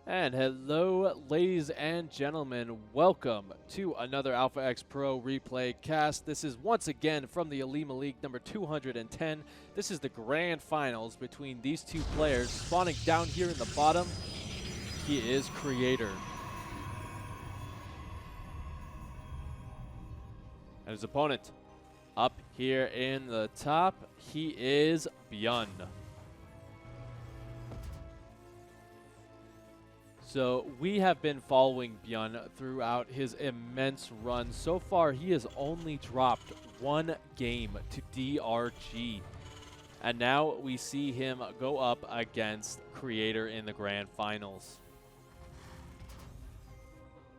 And hello, ladies and gentlemen. Welcome to another Alpha X Pro replay cast. This is once again from the OlimoLeague number 210. This is the grand finals between these two players. Spawning down here in the bottom, he is Creator. And his opponent up here in the top, he is BYUN. So we have been following BYUN throughout his immense run. So far, he has only dropped one game to DRG. And now we see him go up against Creator in the grand finals.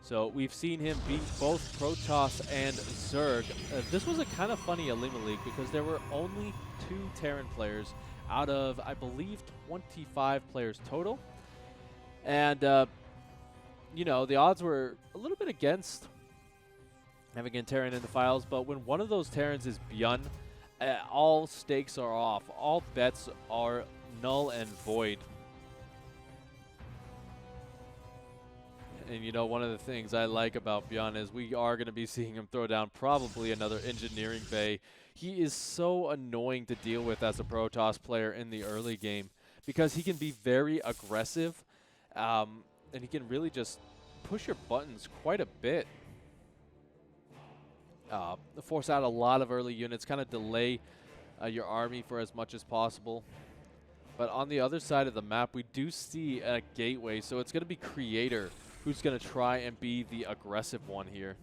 So we've seen him beat both Protoss and Zerg. This was a kind of funny OlimoLeague because there were only 2 Terran players out of, I believe, 25 players total. And, you know, the odds were a little bit against having a Terran in the finals, but when one of those Terrans is BYUN, all stakes are off. All bets are null and void. And, you know, one of the things I like about BYUN is we are going to be seeing him throw down probably another engineering bay. He is so annoying to deal with as a Protoss player in the early game because he can be very aggressive. And he can really just push your buttons quite a bit. Force out a lot of early units, kind of delay your army for as much as possible. But on the other side of the map, we do see a gateway, so it's going to be Creator who's going to try and be the aggressive one here.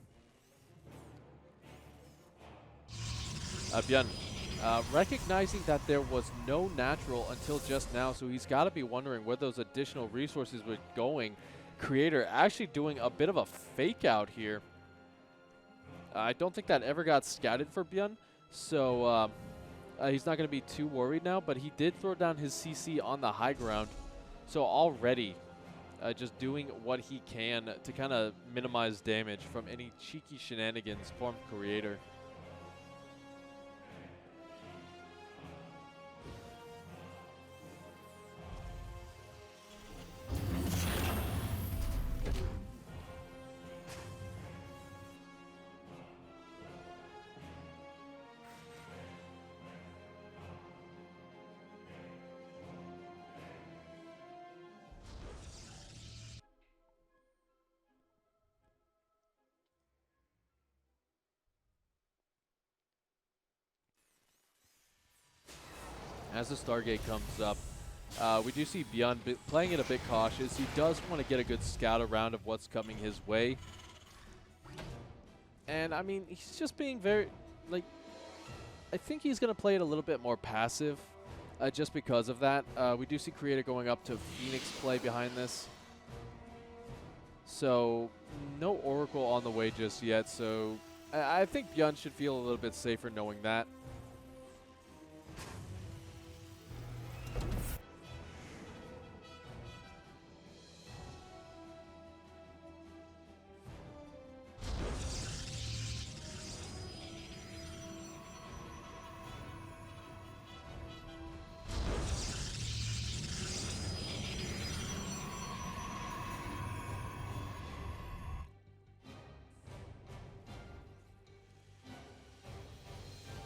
BYUN, recognizing that there was no natural until just now, so he's got to be wondering where those additional resources were going. Creator actually doing a bit of a fake out here. I don't think that ever got scouted for BYUN, so he's not going to be too worried now, but he did throw down his CC on the high ground. So already just doing what he can to kind of minimize damage from any cheeky shenanigans from Creator. As the Stargate comes up, we do see BYUN playing it a bit cautious. He does want to get a good scout around of what's coming his way. And, I mean, he's just being very, like, I think he's going to play it a little bit more passive just because of that. We do see Creator going up to Phoenix play behind this. So, no Oracle on the way just yet. So, I think BYUN should feel a little bit safer knowing that.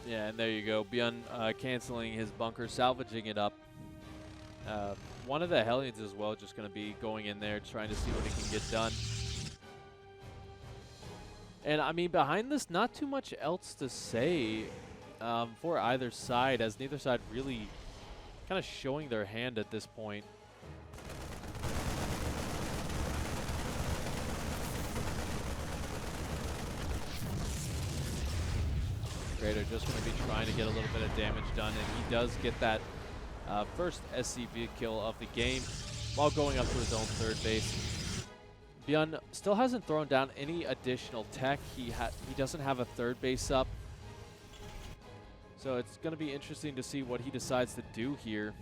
Yeah, and there you go. BYUN canceling his bunker, salvaging it up. One of the Hellions as well, just going to be going in there, trying to see what he can get done. And, I mean, behind this, not too much else to say for either side, as neither side really kind of showing their hand at this point. Creator just going to be trying to get a little bit of damage done, and he does get that first SCV kill of the game while going up to his own third base. BYUN still hasn't thrown down any additional tech. He doesn't have a third base up, so it's going to be interesting to see what he decides to do here,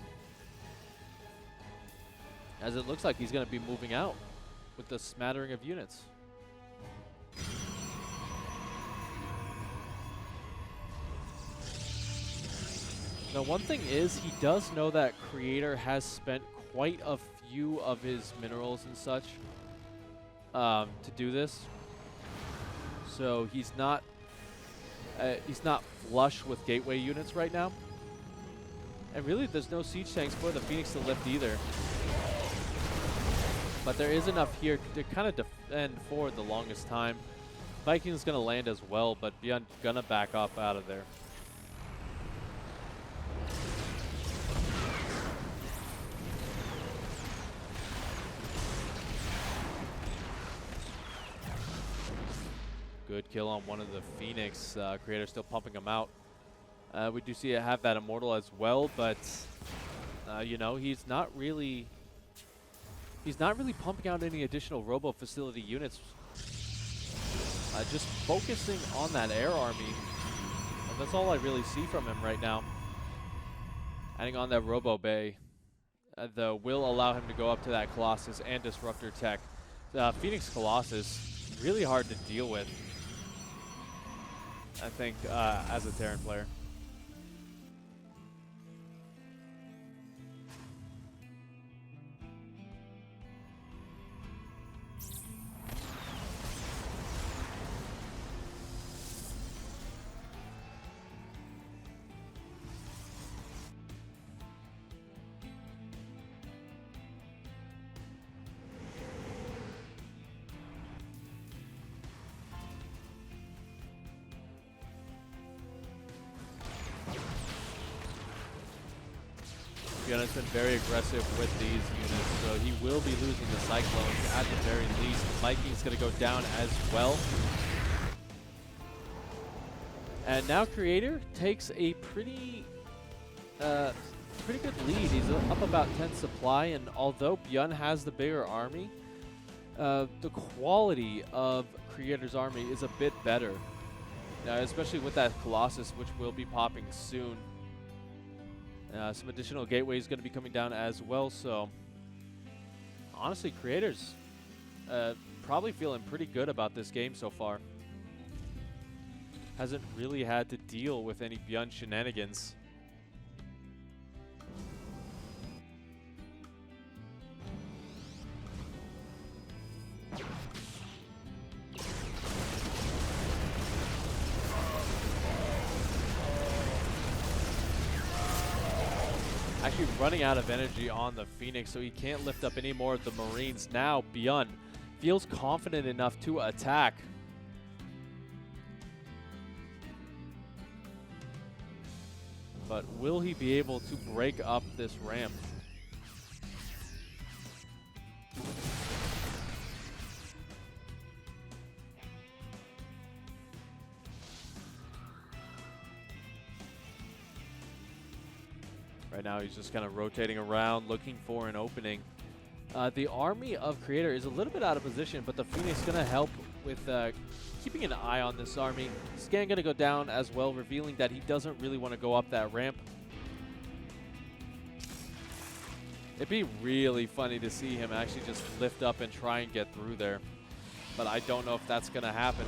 as it looks like he's going to be moving out with a smattering of units. Now, one thing is, he does know that Creator has spent quite a few of his minerals and such to do this. So he's not flush with gateway units right now. And really, there's no siege tanks for the Phoenix to lift either. But there is enough here to kind of defend for the longest time. Viking's going to land as well, but BYUN going to back up out of there. Good kill on one of the Phoenix. Creator still pumping him out. We do see it have that Immortal as well, but you know, he's not really pumping out any additional Robo Facility units. Just focusing on that air army. And that's all I really see from him right now. Adding on that Robo Bay. Will allow him to go up to that Colossus and Disruptor tech. Phoenix Colossus, really hard to deal with, I think, as a Terran player. BYUN's been very aggressive with these units, so he will be losing the Cyclones at the very least. Viking's going to go down as well. And now Creator takes a pretty good lead. He's up about 10 supply, and although BYUN has the bigger army, the quality of Creator's army is a bit better, especially with that Colossus, which will be popping soon. Some additional gateways going to be coming down as well, so honestly, Creator's probably feeling pretty good about this game so far. Hasn't really had to deal with any BYUN shenanigans. Actually running out of energy on the Phoenix, so he can't lift up any more of the Marines. Now BYUN feels confident enough to attack. But will he be able to break up this ramp? Right now he's just kind of rotating around, looking for an opening. The army of Creator is a little bit out of position, but the Phoenix is going to help with keeping an eye on this army. Scan going to go down as well, revealing that he doesn't really want to go up that ramp. It'd be really funny to see him actually just lift up and try and get through there, but I don't know if that's going to happen.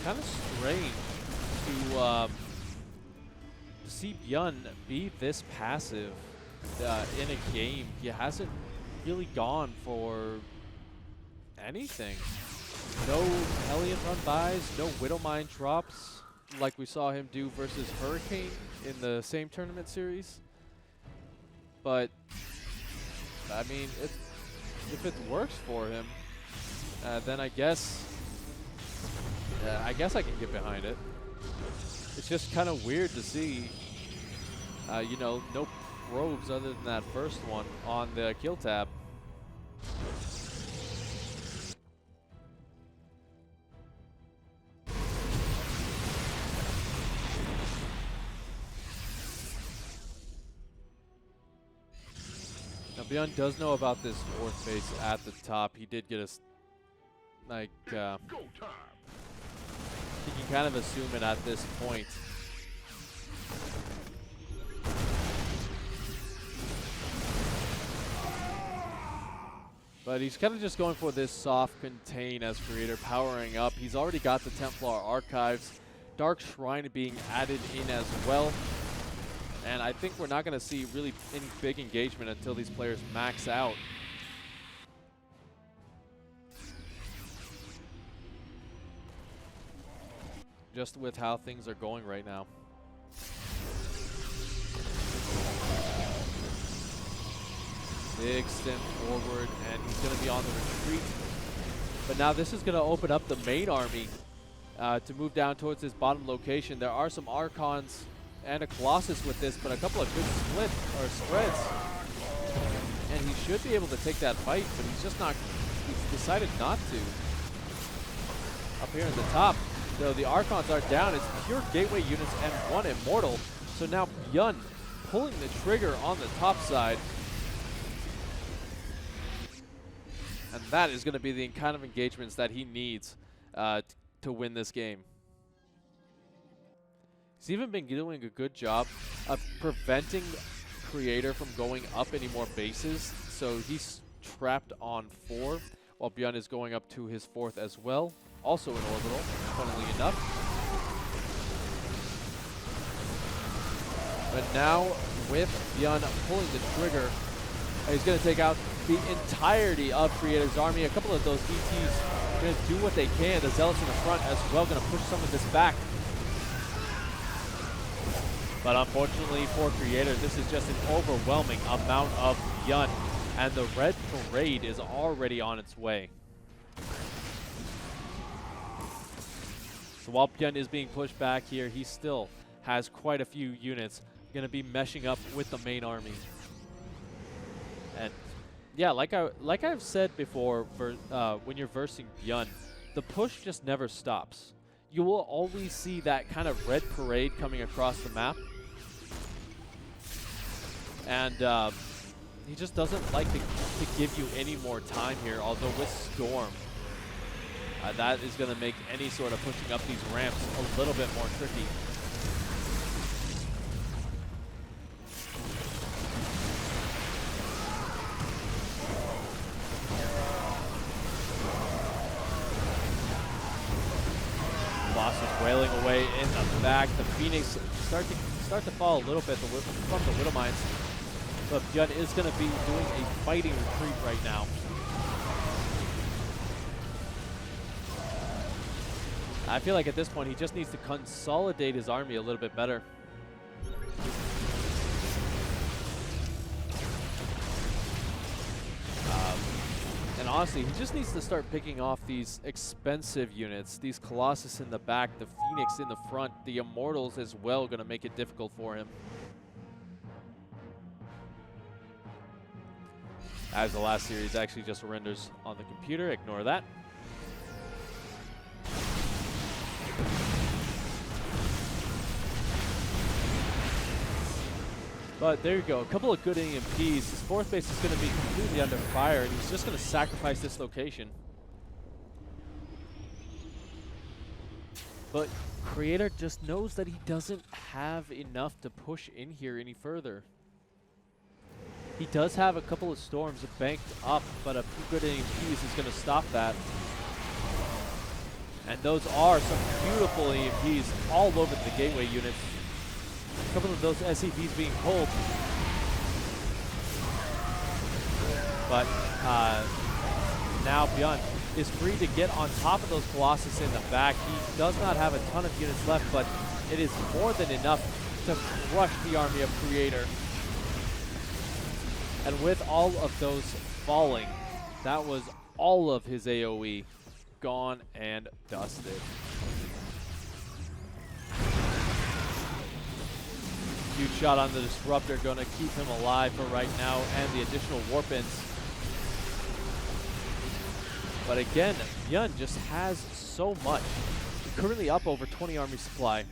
Kind of strange to see BYUN be this passive in a game. He hasn't really gone for anything. No Hellion run buys, no Widowmine drops like we saw him do versus Hurricane in the same tournament series. But I mean, if it works for him, then I guess I can get behind it. It's just kind of weird to see, you know, no probes other than that first one on the kill tab. Now BYUN does know about this fourth base at the top. He did get us, like, you can kind of assume it at this point. But he's kind of just going for this soft contain as Creator powering up. He's already got the Templar Archives. Dark Shrine being added in as well. And I think we're not going to see really any big engagement until these players max out. Just with how things are going right now. Big stem forward, and he's going to be on the retreat. But now this is going to open up the main army to move down towards this bottom location. There are some Archons and a Colossus with this, but a couple of good spreads. And he should be able to take that fight, but he's just not, he's decided not to. Up here at the top, though, the Archons are down. It's pure gateway units and one Immortal. So now BYUN pulling the trigger on the top side. And that is going to be the kind of engagements that he needs to win this game. He's even been doing a good job of preventing Creator from going up any more bases. So he's trapped on 4, while BYUN is going up to his 4th as well. Also in orbital, funnily enough. But now with BYUN pulling the trigger, he's going to take out the entirety of Creator's army. A couple of those DTs going to do what they can. The Zealots in the front as well, going to push some of this back. But unfortunately for Creator, this is just an overwhelming amount of BYUN, and the Red Parade is already on its way. So while BYUN is being pushed back here, he still has quite a few units going to be meshing up with the main army. And yeah, like I've said before, when you're versing BYUN, the push just never stops. You will always see that kind of Red Parade coming across the map. And he just doesn't like to give you any more time here, although with Storm, that is going to make any sort of pushing up these ramps a little bit more tricky. Colossus wailing away in the back. The Phoenix start to fall a little bit from the Widow Mines. But BYUN is going to be doing a fighting retreat right now. I feel like at this point he just needs to consolidate his army a little bit better. And honestly, he just needs to start picking off these expensive units. These Colossus in the back, the Phoenix in the front, the Immortals as well, going to make it difficult for him. As the last series actually just renders on the computer, ignore that. But there you go, a couple of good EMPs. His 4th base is going to be completely under fire, and he's just going to sacrifice this location. But Creator just knows that he doesn't have enough to push in here any further. He does have a couple of Storms banked up, but a few good EMPs is going to stop that. And those are some beautiful EMPs all over the gateway units. A couple of those SCVs being pulled. But now BYUN is free to get on top of those Colossus in the back. He does not have a ton of units left, but it is more than enough to crush the army of Creator. And with all of those falling, that was all of his AoE gone and dusted. Huge shot on the Disruptor, going to keep him alive for right now, and the additional Warpins. But again, BYUN just has so much. He's currently up over 20 army supply.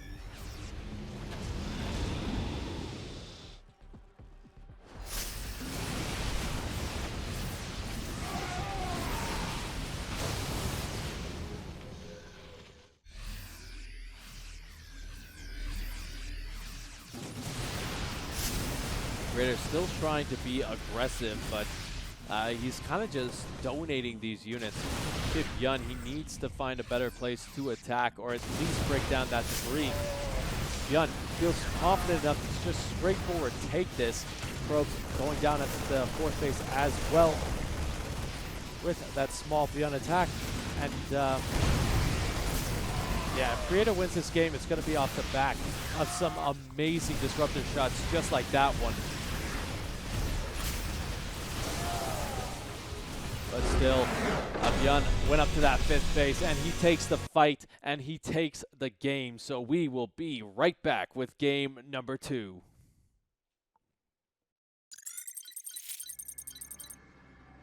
Creator still trying to be aggressive, but He's kind of just donating these units to BYUN. He needs to find a better place to attack, or at least break down that debris. BYUN feels confident enough to just straightforward take this. Probes going down at the fourth base as well with that small BYUN attack. And yeah, if Creator wins this game, it's going to be off the back of some amazing disruptor shots just like that one. But still, BYUN went up to that fifth base, and he takes the fight, and he takes the game. So we will be right back with game number 2.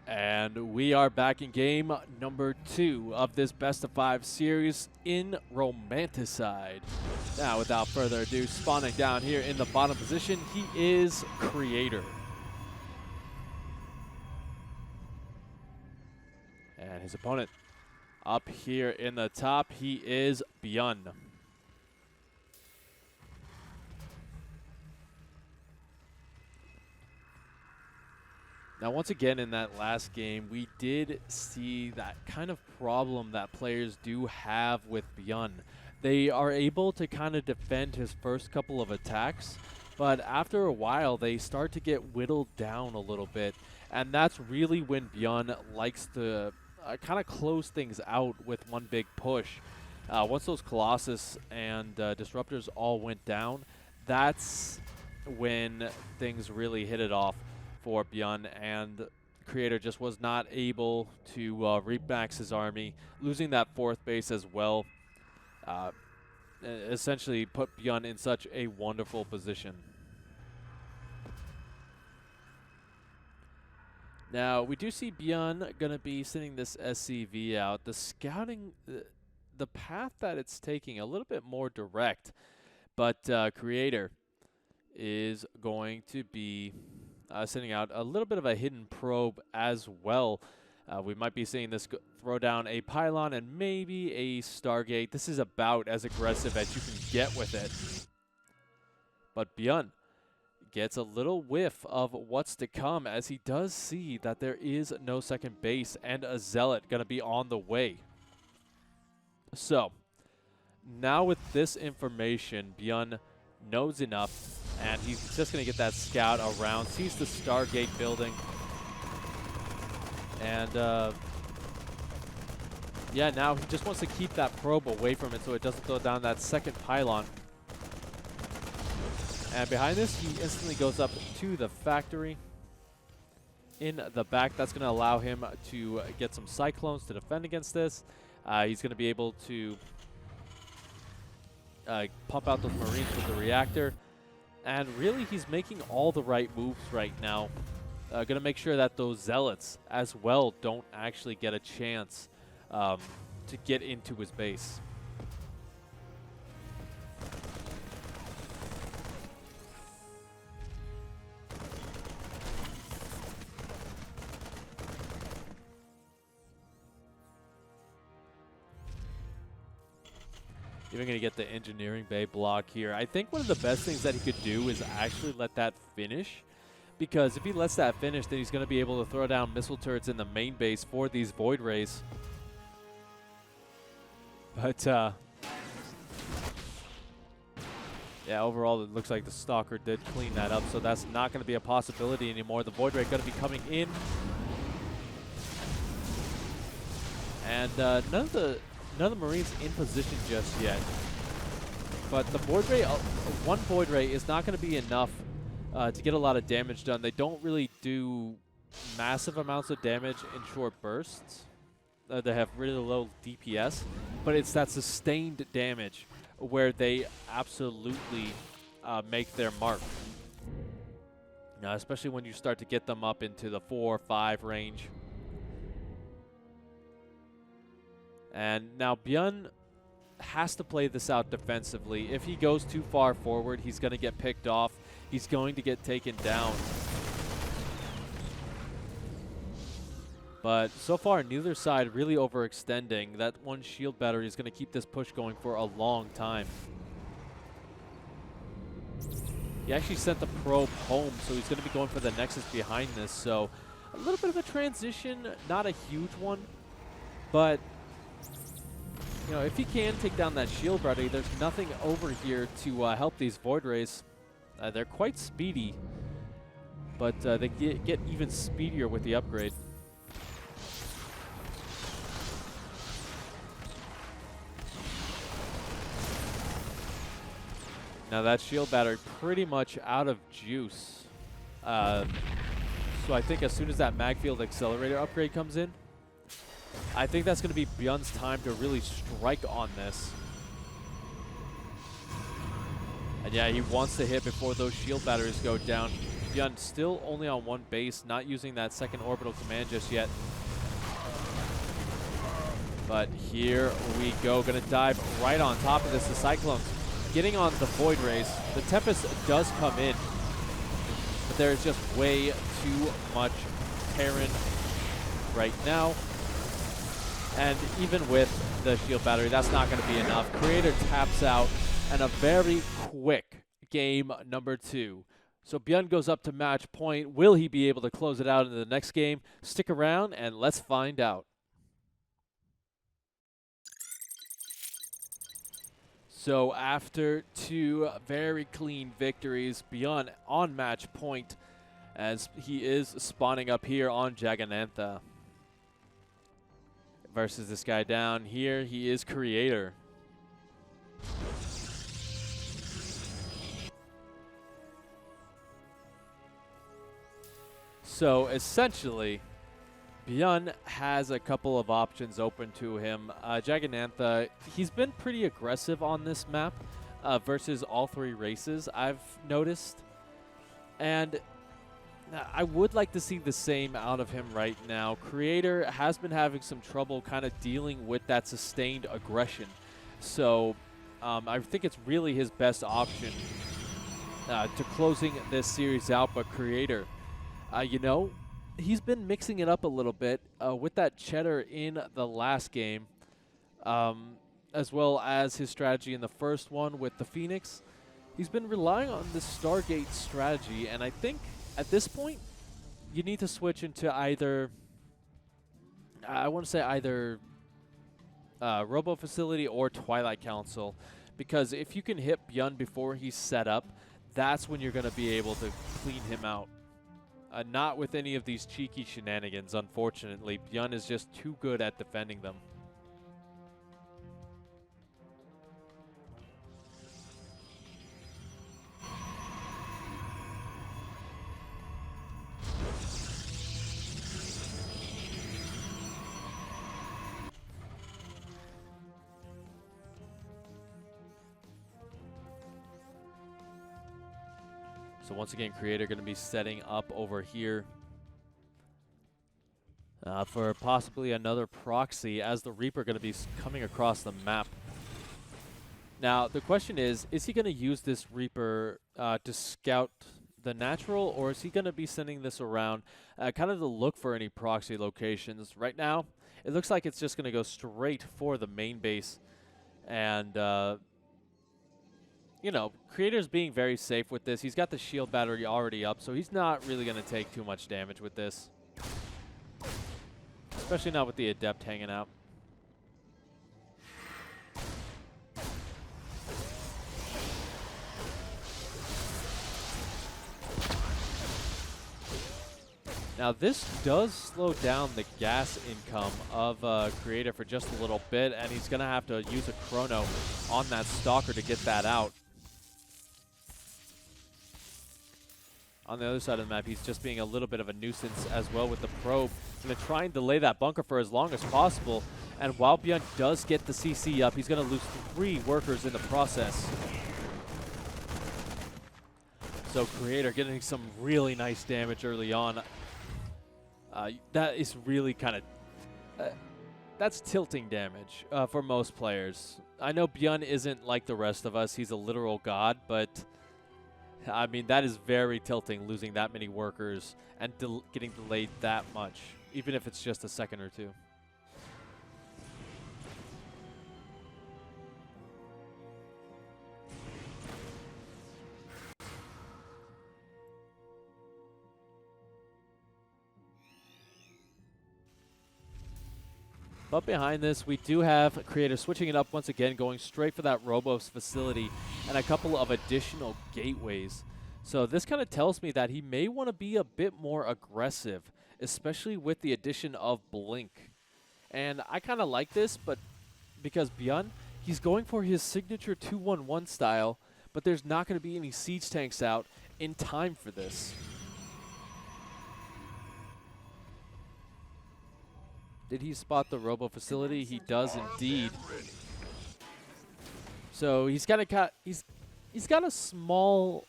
And we are back in game number 2 of this best-of-5 series in Romanticide. Now, without further ado, spawning down here in the bottom position, he is Creator. And his opponent up here in the top, he is BYUN. Now, once again, in that last game, we did see that kind of problem that players do have with BYUN. They are able to kind of defend his first couple of attacks, but after a while, they start to get whittled down a little bit. And that's really when BYUN likes to kind of close things out with one big push. Once those Colossus and Disruptors all went down, that's when things really hit it off for BYUN, and Creator just was not able to remax his army, losing that fourth base as well. Essentially put BYUN in such a wonderful position. Now, we do see BYUN going to be sending this SCV out. The scouting, the path that it's taking, a little bit more direct, but Creator is going to be sending out a little bit of a hidden probe as well. We might be seeing this throw down a pylon and maybe a Stargate. This is about as aggressive as you can get with it. But BYUN gets a little whiff of what's to come, as he does see that there is no second base and a Zealot going to be on the way. So, now with this information, BYUN knows enough, and he's just going to get that scout around, sees the Stargate building, and yeah, now he just wants to keep that probe away from it so it doesn't throw down that second pylon. And behind this, he instantly goes up to the factory in the back. That's going to allow him to get some Cyclones to defend against this. He's going to be able to pump out those Marines with the reactor. And really, he's making all the right moves right now. Going to make sure that those Zealots as well don't actually get a chance to get into his base. Even going to get the engineering bay block here. I think one of the best things that he could do is actually let that finish, because if he lets that finish, then he's going to be able to throw down missile turrets in the main base for these Void Rays. But yeah, overall it looks like the Stalker did clean that up, so that's not going to be a possibility anymore. The Void Ray going to be coming in, and none of the Marines in position just yet. But the Void Ray, one Void Ray is not going to be enough to get a lot of damage done. They don't really do massive amounts of damage in short bursts. They have really low DPS, but it's that sustained damage where they absolutely make their mark. Now, especially when you start to get them up into the 4 or 5 range. And now BYUN has to play this out defensively. If he goes too far forward, he's going to get picked off. He's going to get taken down. But so far, neither side really overextending. That one shield battery is going to keep this push going for a long time. He actually sent the probe home, so he's going to be going for the Nexus behind this. So A little bit of a transition, not a huge one, but you know, if he can take down that shield ready, there's nothing over here to help these Void Rays. They're quite speedy, but they get even speedier with the upgrade. Now that shield battery pretty much out of juice. So I think as soon as that mag field accelerator upgrade comes in, I think that's going to be BYUN's time to really strike on this. And yeah, he wants to hit before those shield batteries go down. BYUN still only on one base, not using that second orbital command just yet. But here we go, going to dive right on top of this. The Cyclones getting on the Void Rays. The Tempest does come in, but there is just way too much Terran right now. And even with the shield battery, that's not going to be enough. Creator taps out, and a very quick game number 2. So BYUN goes up to match point. Will he be able to close it out in the next game? Stick around and let's find out. So after 2 very clean victories, BYUN on match point as he is spawning up here on Jagannatha. Versus this guy down here, he is Creator. So essentially, BYUN has a couple of options open to him. Jagannatha, he's been pretty aggressive on this map versus all 3 races, I've noticed. And I would like to see the same out of him right now. Creator has been having some trouble kind of dealing with that sustained aggression. So I think it's really his best option to closing this series out. But Creator, you know, he's been mixing it up a little bit with that cheddar in the last game, as well as his strategy in the first one with the Phoenix. He's been relying on this Stargate strategy, and I think at this point, you need to switch into either, I want to say either Robo Facility or Twilight Council, because if you can hit BYUN before he's set up, that's when you're going to be able to clean him out. Not with any of these cheeky shenanigans, unfortunately. BYUN is just too good at defending them. So once again, Creator going to be setting up over here for possibly another proxy as the Reaper going to be coming across the map. Now, the question is he going to use this Reaper to scout the natural, or is he going to be sending this around kind of to look for any proxy locations? Right now, it looks like it's just going to go straight for the main base. And you know, Creator's being very safe with this. He's got the shield battery already up, so he's not really going to take too much damage with this. Especially not with the Adept hanging out. Now this does slow down the gas income of Creator for just a little bit, and he's going to have to use a chrono on that Stalker to get that out. On the other side of the map, he's just being a little bit of a nuisance as well with the probe. Going to try and delay that bunker for as long as possible. And while BYUN does get the CC up, he's going to lose 3 workers in the process. So Creator getting some really nice damage early on. That is really kind of... that's tilting damage for most players. I know BYUN isn't like the rest of us. He's a literal god, but... I mean, that is very tilting, losing that many workers and getting delayed that much, even if it's just a second or 2. But behind this, we do have Creator switching it up once again, going straight for that Robos facility and a couple of additional gateways. So this kind of tells me that he may want to be a bit more aggressive, especially with the addition of Blink. And I kind of like this, but because BYUN, he's going for his signature 2-1-1 style, but there's not going to be any siege tanks out in time for this. Did he spot the Robo facility? He does indeed. So he's got a small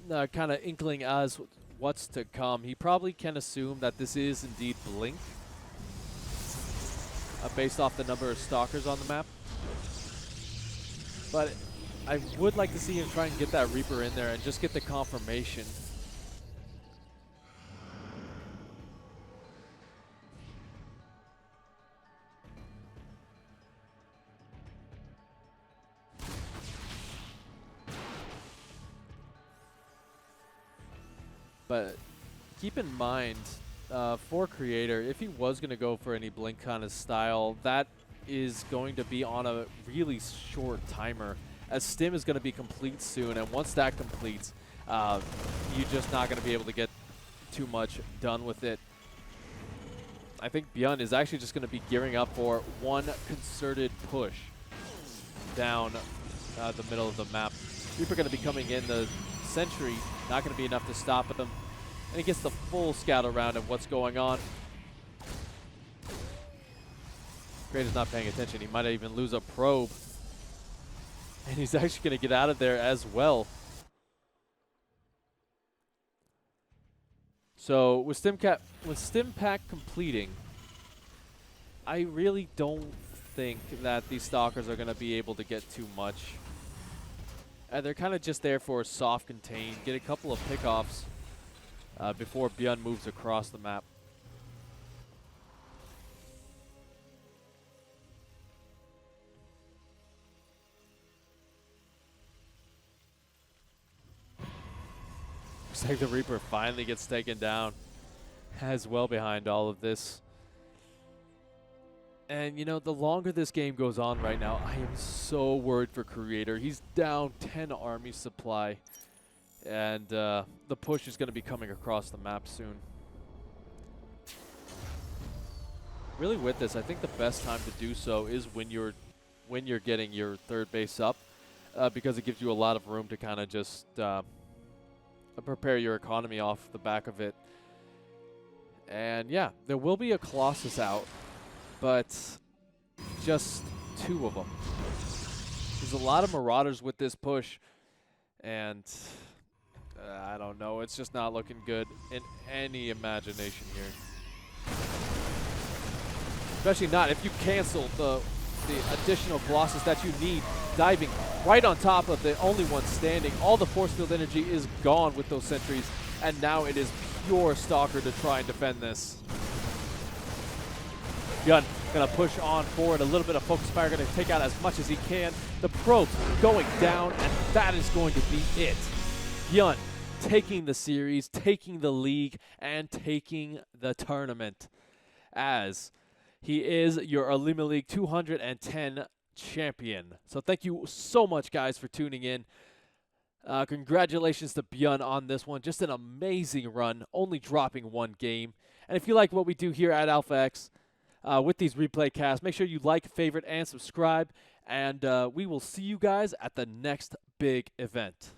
kind of inkling as what's to come. He probably can assume that this is indeed Blink, based off the number of stalkers on the map. But I would like to see him try and get that Reaper in there and just get the confirmation. But keep in mind, for Creator, if he was going to go for any Blink kind of style, that is going to be on a really short timer, as Stim is going to be complete soon, and once that completes, you're just not going to be able to get too much done with it. I think BYUN is actually just going to be gearing up for one concerted push down the middle of the map. Reaper going to be coming in, the Sentry not going to be enough to stop him, and he gets the full scout around of what's going on. Creator's not paying attention. He might even lose a probe. And he's actually going to get out of there as well. So with Stim Pack completing, I really don't think that these Stalkers are going to be able to get too much. They're kind of just there for a soft contain, get a couple of pickoffs before BYUN moves across the map. Looks like the Reaper finally gets taken down as well behind all of this. And, you know, the longer this game goes on right now, I am so worried for Creator. He's down 10 army supply, and the push is going to be coming across the map soon. Really with this, I think the best time to do so is when you're getting your third base up, because it gives you a lot of room to kind of just prepare your economy off the back of it. And yeah, there will be a Colossus out, but just 2 of them. There's a lot of Marauders with this push, and I don't know, it's just not looking good in any imagination here. Especially not if you cancel the additional Colossus that you need, diving right on top of the only one standing. All the force field energy is gone with those sentries, and now it is pure Stalker to try and defend this. BYUN gonna push on forward, a little bit of Focus Fire, gonna take out as much as he can. The probe going down, and that is going to be it. BYUN taking the series, taking the league, and taking the tournament, as he is your OlimoLeague 210 champion. So thank you so much, guys, for tuning in. Congratulations to BYUN on this one. Just an amazing run, only dropping 1 game. And if you like what we do here at Alpha X with these replay casts, make sure you like, favorite, and subscribe. And we will see you guys at the next big event.